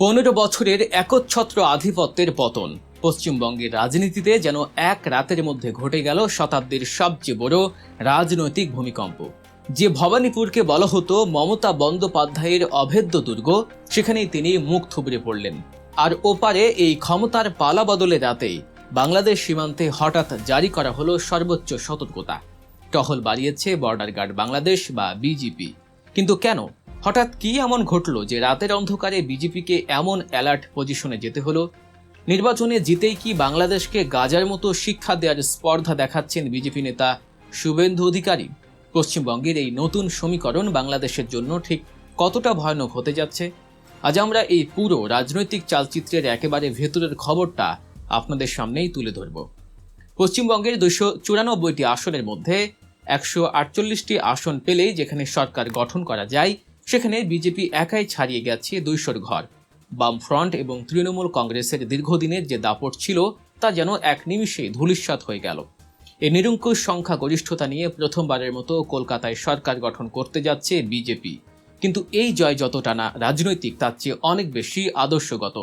15 বছরের একচ্ছত্র আধিপত্যের পতন পশ্চিমবঙ্গের রাজনীতিতে যেন এক রাতের মধ্যে ঘটে গেল শতাব্দীর সবচেয়ে বড় রাজনৈতিক ভূমিকম্প। যে ভবানীপুরকে বলা হতো মমতা বন্দ্যোপাধ্যায়ের অভেদ্য দুর্গ, সেখানেই তিনি মুখ থুবড়ে পড়লেন। আর ওপারে এই ক্ষমতার পালা বদলের রাতেই বাংলাদেশ সীমান্তে হঠাৎ জারি করা হলো সর্বোচ্চ সতর্কতা। টহল বাড়িয়েছে বর্ডার গার্ড বাংলাদেশ বা বিজিপি। কিন্তু কেন? হঠাৎ কি এমন ঘটল যে রাতের অন্ধকারে বিজেপিকে এমন অ্যালার্ট পজিশনে যেতে হলো? নির্বাচনে জিতেই কি বাংলাদেশকে গাজার মতো শিক্ষা দেওয়ার স্পর্ধা দেখাচ্ছেন বিজেপি নেতা শুভেন্দু অধিকারী? পশ্চিমবঙ্গের এই নতুন সমীকরণ বাংলাদেশের জন্য ঠিক কতটা ভয়ানক হতে যাচ্ছে? আজ আমরা এই পুরো রাজনৈতিক চালচিত্রের একেবারে ভেতরের খবরটা আপনাদের সামনেই তুলে ধরব। পশ্চিমবঙ্গের 294টি আসনের মধ্যে 148টি আসন পেলেই যেখানে সরকার গঠন করা যায়, সেখানে বিজেপি একাই ছাড়িয়ে গেছে 200 ঘর। বামফ্রন্ট এবং তৃণমূল কংগ্রেসের দীর্ঘদিনের যে দাপট ছিল তা যেন এক নিমিষে ধূলিসাৎ হয়ে গেল। এই নিরঙ্কুশ সংখ্যাগরিষ্ঠতা নিয়ে প্রথমবারের মতো কলকাতায় সরকার গঠন করতে যাচ্ছে বিজেপি। কিন্তু এই জয় যতটা না রাজনৈতিক, তার চেয়ে অনেক বেশি আদর্শগত।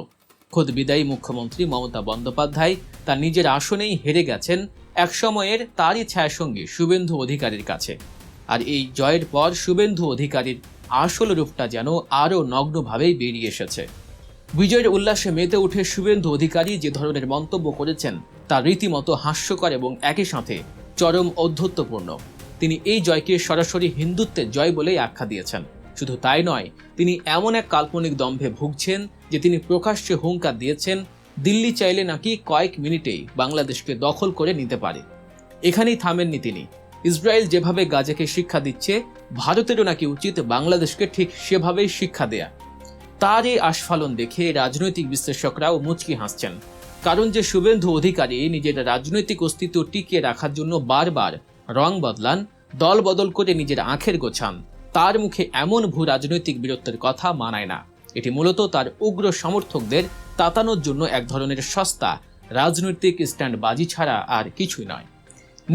খোদ বিদায়ী মুখ্যমন্ত্রী মমতা বন্দ্যোপাধ্যায় তার নিজের আসনেই হেরে গেছেন একসময়ের তারই ছায়াসঙ্গী শুভেন্দু অধিকারীর কাছে। আর এই জয়ের পর শুভেন্দু অধিকারীর আসল রূপটা যেন আরও নগ্নভাবেই বেরিয়ে এসেছে। বিজয়ের উল্লাসে মেতে উঠে শুভেন্দু অধিকারী যে ধরনের মন্তব্য করেছেন তা রীতিমতো হাস্যকর এবং একই সাথে চরম ঔদ্ধত্যপূর্ণ। তিনি এই জয়কে সরাসরি হিন্দুত্বের জয় বলেই আখ্যা দিয়েছেন। শুধু তাই নয়, তিনি এমন এক কাল্পনিক দম্ভে ভুগছেন যে তিনি প্রকাশ্যে হুঙ্কার দিয়েছেন দিল্লি চাইলে নাকি কয়েক মিনিটেই বাংলাদেশকে দখল করে নিতে পারে। এখানেই থামেননি তিনি। ইসরায়েল যেভাবে গাজাকে শিক্ষা দিচ্ছে, ভারতেরও নাকি উচিত বাংলাদেশকে ঠিক সেভাবেই শিক্ষা দেয়া। তার এই আস্ফালন দেখে রাজনৈতিক বিশ্লেষকরাও মুচকি হাসছেন। কারণ যে শুভেন্দু অধিকারী নিজের রাজনৈতিক অস্তিত্ব টিকিয়ে রাখার জন্য বারবার রং বদলান, দল বদল করে নিজের আঁখের গোছান, তার মুখে এমন ভূ রাজনৈতিক বীরত্বের কথা মানায় না। এটি মূলত তার উগ্র সমর্থকদের তাতানোর জন্য এক ধরনের সস্তা রাজনৈতিক স্ট্যান্ডবাজি ছাড়া আর কিছুই নয়।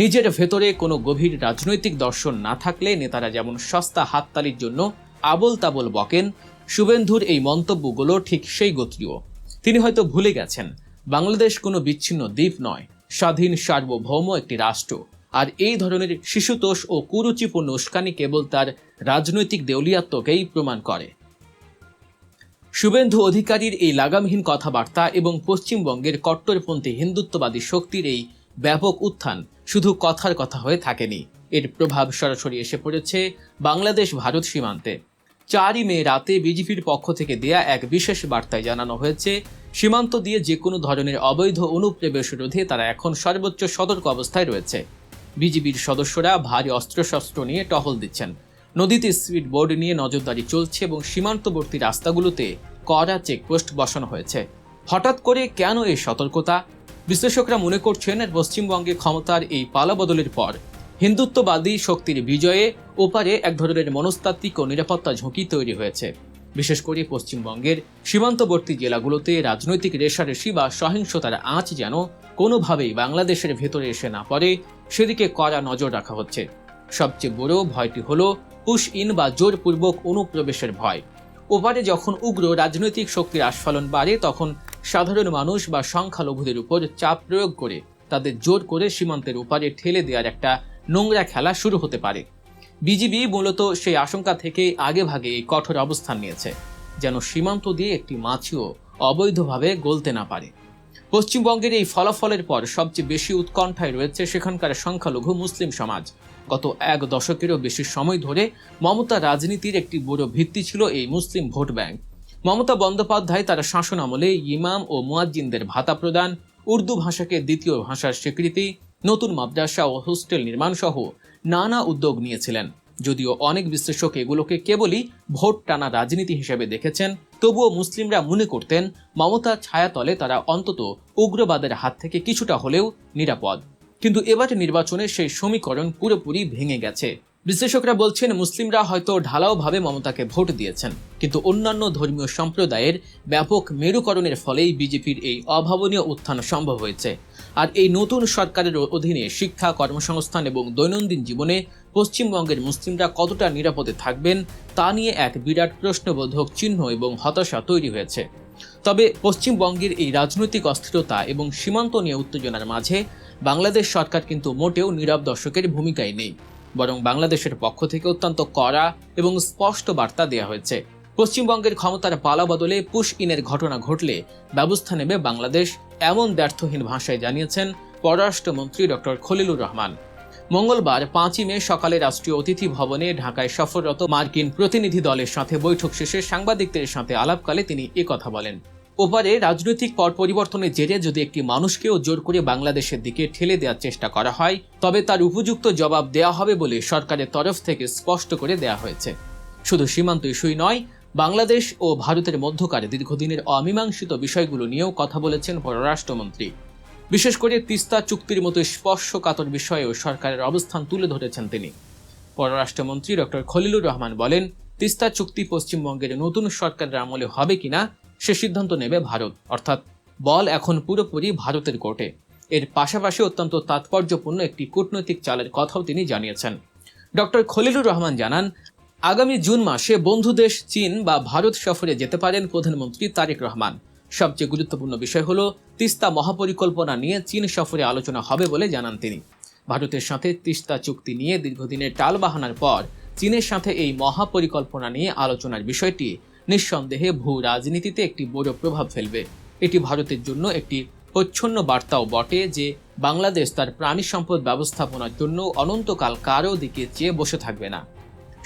নিজের ভেতরে কোনো গভীর রাজনৈতিক দর্শন না থাকলে নেতারা যেমন সস্তা হাততালির জন্য আবল তাবল বকেন, শুভেন্দুর এই মন্তব্যগুলো ঠিক সেই গোত্রীয়। তিনি হয়তো ভুলে গেছেন বাংলাদেশ কোনো বিচ্ছিন্ন দ্বীপ নয়, স্বাধীন সার্বভৌম একটি রাষ্ট্র। আর এই ধরনের শিশুতোষ ও কুরুচিপূর্ণ উস্কানি কেবল তার রাজনৈতিক দেউলিয়াত্মকেই প্রমাণ করে। শুভেন্দু অধিকারীর এই লাগামহীন কথাবার্তা এবং পশ্চিমবঙ্গের কট্টরপন্থী হিন্দুত্ববাদী শক্তির এই ব্যাপক উত্থান শুধু কথার কথা হয়ে থাকেনি, এর প্রভাব সরাসরি এসে পড়েছে বাংলাদেশ ভারত সীমান্তে। 4ই মে রাতে বিজেপির পক্ষ থেকে দেয়া এক বিশেষ বার্তায় জানানো হয়েছে, সীমান্ত দিয়ে যে কোনো ধরনের অবৈধ অনুপ্রবেশ রোধে তারা এখন সর্বোচ্চ সতর্ক অবস্থায় রয়েছে। বিজিবির সদস্যরা ভারী অস্ত্রশস্ত্র নিয়ে টহল দিচ্ছেন, নদীতে স্পিড বোর্ড নিয়ে নজরদারি চলছে এবং সীমান্তবর্তী রাস্তাগুলোতে কড়া চেকপোস্ট বসানো হয়েছে। হঠাৎ করে কেন এই সতর্কতা? বিশ্লেষকরা মনে করছেন পশ্চিমবঙ্গে ক্ষমতার এই পালাবদলের পর হিন্দুত্ববাদী শক্তির বিজয়ে ওপারে এক ধরনের মনস্তাত্ত্বিক ও নিরাপত্তা ঝুঁকি তৈরি হয়েছে। বিশেষ করে পশ্চিমবঙ্গের সীমান্তবর্তী জেলাগুলোতে রাজনৈতিক রেষারেষি বা সহিংসতার আঁচ যেন কোনোভাবেই বাংলাদেশের ভেতরে এসে না পড়ে, সেদিকে কড়া নজর রাখা হচ্ছে। সবচেয়ে বড় ভয়টি হলো পুশ ইন বা জোরপূর্বক অনুপ্রবেশের ভয়। ওপারে যখন উগ্র রাজনৈতিক শক্তির আস্ফালন বাড়ে, তখন সাধারণ মানুষ বা সংখ্যালঘুদের উপর চাপ প্রয়োগ করে তাদের জোর করে সীমান্তের ওপারে ঠেলে দেওয়ার একটা নোংরা খেলা শুরু হতে পারে। বিজিবি মূলত সেই আশঙ্কা থেকে আগেভাগে এই কঠোর অবস্থান নিয়েছে, যেন সীমান্ত দিয়ে একটি মাছিও অবৈধভাবে গলতে না পারে। পশ্চিমবঙ্গের এই ফলাফলের পর সবচেয়ে বেশি উৎকণ্ঠায় রয়েছে সেখানকার সংখ্যালঘু মুসলিম সমাজ। গত 1 দশকেরও বেশি সময় ধরে মমতা রাজনীতির একটি বড় ভিত্তি ছিল এই মুসলিম ভোট ব্যাংক। মমতা বন্দ্যোপাধ্যায় তার শাসন আমলে ইমাম ও মুয়াজ্জিনদের ভাতা প্রদান, উর্দু ভাষাকে দ্বিতীয় ভাষার স্বীকৃতি, নতুন মাদ্রাসা ও হোস্টেল নির্মাণ সহ নানা উদ্যোগ নিয়েছিলেন। যদিও অনেক বিশ্লেষক এগুলোকে কেবলই ভোট টানা রাজনীতি হিসেবে দেখেছেন, তবুও মুসলিমরা মনে করতেন মমতার ছায়াতলে তারা অন্তত উগ্রবাদের হাত থেকে কিছুটা হলেও নিরাপদ। কিন্তু এবারে নির্বাচনে সেই সমীকরণ পুরোপুরি ভেঙে গেছে। বিশ্লেষকরা বলছেন মুসলিমরা হয়তো ঢালাওভাবে মমতাকে ভোট দিয়েছেন, কিন্তু অন্যান্য ধর্মীয় সম্প্রদায়ের ব্যাপক মেরুকরণের ফলেই বিজেপির এই অভাবনীয় উত্থান সম্ভব হয়েছে। আর এই নতুন সরকারের অধীনে শিক্ষা, কর্মসংস্থান এবং দৈনন্দিন জীবনে পশ্চিমবঙ্গের মুসলিমরা কতটা নিরাপদে থাকবেন তা নিয়ে এক বিরাট প্রশ্নবোধক চিহ্ন এবং হতাশা তৈরি হয়েছে। তবে পশ্চিমবঙ্গের এই রাজনৈতিক অস্থিরতা এবং সীমান্ত নিয়ে উত্তেজনার মাঝে বাংলাদেশ সরকার কিন্তু মোটেও নীরব দর্শকের ভূমিকায় নেই, বরং বাংলাদেশের পক্ষ থেকে অত্যন্ত কড়া এবং স্পষ্ট বার্তা দেওয়া হয়েছে। পশ্চিমবঙ্গের ক্ষমতার পালাবদলে পুশ ইনের ঘটনা ঘটলে ব্যবস্থা নেবে বাংলাদেশ, এমন দ্ব্যর্থহীন ভাষায় জানিয়েছেন পররাষ্ট্রমন্ত্রী ডক্টর খলিলুর রহমান। মঙ্গলবার 5 মে সকালে রাষ্ট্রীয় অতিথি ভবনে ঢাকায় সফররত মার্কিন প্রতিনিধি দলের সাথে বৈঠক শেষে সাংবাদিকদের সাথে আলাপকালে তিনি একথা বলেন। ওপারে রাজনৈতিক পট পরিবর্তনের জেরে যদি একটি মানুষকেও জোর করে বাংলাদেশের দিকে ঠেলে দেওয়ার চেষ্টা করা হয়, তবে তার উপযুক্ত জবাব দেওয়া হবে বলে সরকারের তরফ থেকে স্পষ্ট করে দেওয়া হয়েছে। শুধু সীমান্ত ইস্যুই নয়, বাংলাদেশ ও ভারতের মধ্যকার দীর্ঘদিনের অমীমাংসিত বিষয়গুলো নিয়েও কথা বলেছেন পররাষ্ট্রমন্ত্রী। বিশেষ করে তিস্তা চুক্তির মতো স্পর্শকাতর বিষয়েও সরকারের অবস্থান তুলে ধরেছেন তিনি। পররাষ্ট্রমন্ত্রী ডক্টর খলিলুর রহমান বলেন, তিস্তা চুক্তি পশ্চিমবঙ্গের নতুন সরকারের আমলে হবে কিনা সে সিদ্ধান্ত নেবে ভারত, অর্থাৎ বল এখন পুরোপুরি ভারতের কোর্টে। এর পাশাপাশি অত্যন্ত তাৎপর্যপূর্ণ একটি কূটনৈতিক চালের কথাও তিনি জানিয়েছেন। ডক্টর খলিলুর রহমান জানান, আগামী জুন মাসে বন্ধু দেশ চীন বা ভারত সফরে যেতে পারেন প্রধানমন্ত্রী তারেক রহমান। সবচেয়ে গুরুত্বপূর্ণ বিষয় হলো তিস্তা মহাপরিকল্পনা নিয়ে চীন সফরে আলোচনা হবে বলে জানান তিনি। ভারতের সাথে তিস্তা চুক্তি নিয়ে দীর্ঘদিনের টালবাহানার পর চীনের সাথে এই মহাপরিকল্পনা নিয়ে আলোচনার বিষয়টি নিঃসন্দেহে ভূ রাজনীতিতে একটি বড় প্রভাব ফেলবে। এটি ভারতের জন্য একটি প্রচ্ছন্ন বার্তাও বটে যে বাংলাদেশ তার প্রাণী সম্পদ ব্যবস্থাপনার জন্য অনন্তকাল কারো দিকে চেয়ে বসে থাকবে না।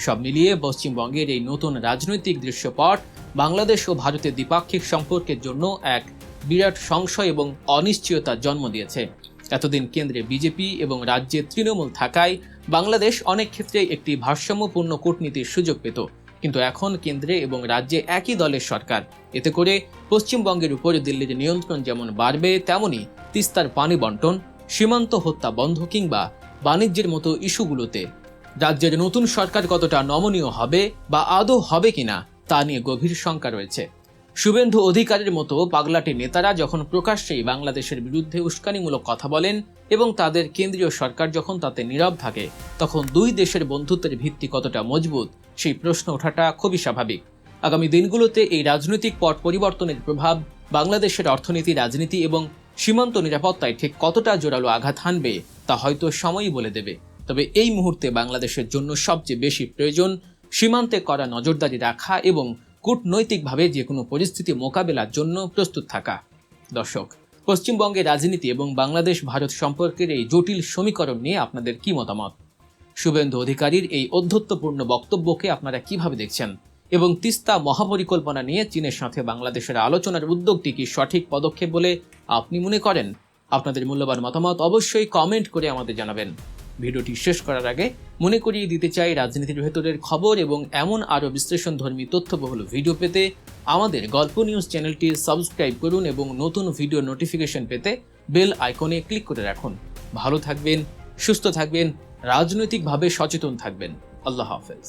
সব মিলিয়ে পশ্চিমবঙ্গের এই নতুন রাজনৈতিক দৃশ্যপট বাংলাদেশ ও ভারতের দ্বিপাক্ষিক সম্পর্কের জন্য এক বিরাট সংশয় এবং অনিশ্চয়তার জন্ম দিয়েছে। এতদিন কেন্দ্রে বিজেপি এবং রাজ্যে তৃণমূল থাকায় বাংলাদেশ অনেক ক্ষেত্রে একটি ভারসাম্যপূর্ণ কূটনীতির সুযোগ পেত, কিন্তু এখন কেন্দ্রে এবং রাজ্যে একই দলের সরকার। এতে করে পশ্চিমবঙ্গের উপর দিল্লির নিয়ন্ত্রণ যেমন বাড়বে, তেমনি তিস্তার পানি বন্টন, সীমান্ত হত্যা বন্ধ কিংবা বাণিজ্যের মতো ইস্যুগুলোতে রাজ্যের নতুন সরকার কতটা নমনীয় হবে বা আদৌ হবে কিনা তা নিয়ে গভীর শঙ্কা রয়েছে। শুভেন্দু অধিকারীর মতো পাগলাটে নেতারা যখন প্রকাশ্যেই বাংলাদেশের বিরুদ্ধে উস্কানিমূলক কথা বলেন এবং তাদের কেন্দ্রীয় সরকার যখন তাতে নীরব থাকে, তখন দুই দেশের বন্ধুত্বের ভিত্তি কতটা মজবুত সেই প্রশ্ন ওঠাটা খুবই স্বাভাবিক। আগামী দিনগুলোতে এই রাজনৈতিক পট পরিবর্তনের প্রভাব বাংলাদেশের অর্থনীতি, রাজনীতি এবং সীমান্ত নিরাপত্তায় ঠিক কতটা জোরালো আঘাত হানবে তা হয়তো সময়ই বলে দেবে। তবে এই মুহূর্তে বাংলাদেশের জন্য সবচেয়ে বেশি প্রয়োজন সীমান্তে করা নজরদারি রাখা এবং কূটনৈতিকভাবে যে কোনো পরিস্থিতি মোকাবেলার জন্য প্রস্তুত থাকা। দর্শক, পশ্চিমবঙ্গের রাজনীতি এবং বাংলাদেশ ভারত সম্পর্কের এই জটিল সমীকরণ নিয়ে আপনাদের কি মতামত? শুভেন্দু অধিকারীর এই অধ্যত্বপূর্ণ বক্তব্যকে আপনারা কিভাবে দেখছেন? এবং তিস্তা মহাপরিকল্পনা নিয়ে চীনের সাথে বাংলাদেশের আলোচনার উদ্যোগটি কি সঠিক পদক্ষেপ বলে আপনি মনে করেন? আপনাদের মূল্যবান মতামত অবশ্যই কমেন্ট করে আমাদের জানাবেন। ভিডিওটি শেষ করার আগে মনে করিয়ে দিতে চাই, রাজনীতির ভেতরের খবর এবং এমন আরও বিশ্লেষণধর্মী তথ্যবহুল ভিডিও পেতে আমাদের গল্প নিউজ চ্যানেলটি সাবস্ক্রাইব করুন এবং নতুন ভিডিও নোটিফিকেশন পেতে বেল আইকনে ক্লিক করে রাখুন। ভালো থাকবেন, সুস্থ থাকবেন, রাজনৈতিকভাবে সচেতন থাকবেন। আল্লাহ হাফেজ।